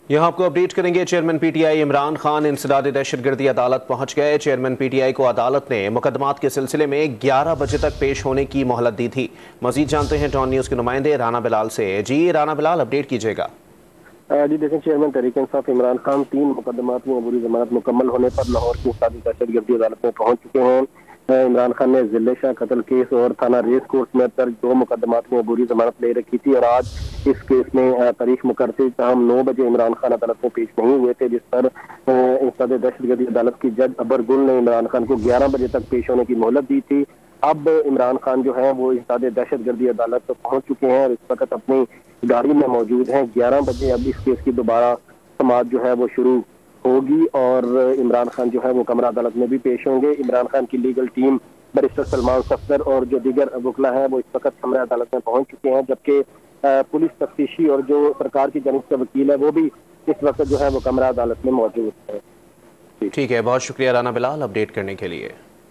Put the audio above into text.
यहाँ आपको अपडेट करेंगे। चेयरमैन पीटीआई इमरान खान इंसदाद दहशतगर्दी अदालत पहुंच गए। चेयरमैन पीटीआई को अदालत ने मुकदमात के सिलसिले में 11 बजे तक पेश होने की मोहलत दी थी। मजीद जानते हैं टॉन न्यूज़ के नुमाइंदे राना बिलाल से। जी राना बिलाल, अपडेट कीजिएगा। जी देखें, चेयरमैन तहरीक इंसाफ इमरान खान 3 मुकदमात में अबूरी जमानत मुकम्मल होने पर लाहौर की इंसदादी दहशतगर्दी अदालत में पहुंच चुके हैं। इमरान खान ने जिले शाह कत्ल केस और थाना रेस कोर्स में दर्ज 2 मुकदमात में अबूरी जमानत ले रखी थी और आज इस केस में तारीख मुकर्रर थी। तमाम 9 बजे इमरान खान अदालत में पेश नहीं हुए थे, जिस पर इंसदादी दहशतगर्दी अदालत की जज अबर गुल ने इमरान खान को 11 बजे तक पेश होने की मोहलत दी थी। अब इमरान खान जो है वो इंसदादी दहशतगर्दी अदालत तक पहुंच चुके हैं और इस वक्त अपनी गाड़ी में मौजूद हैं। 11 बजे अब इस केस की दोबारा समाअत जो है वो शुरू होगी और इमरान खान जो है वो कमरा अदालत में भी पेश होंगे। इमरान खान की legal team barrister Salman Safdar और जो दीगर वकला हैं वो इस वक्त कमरा अदालत में पहुंच चुके हैं, जबकि पुलिस तफ्तीशी और जो सरकार की जानिब से वकील है वो भी इस वक्त जो है वो कमरा अदालत में मौजूद है। ठीक है, बहुत शुक्रिया राना बिलाल अपडेट करने के लिए।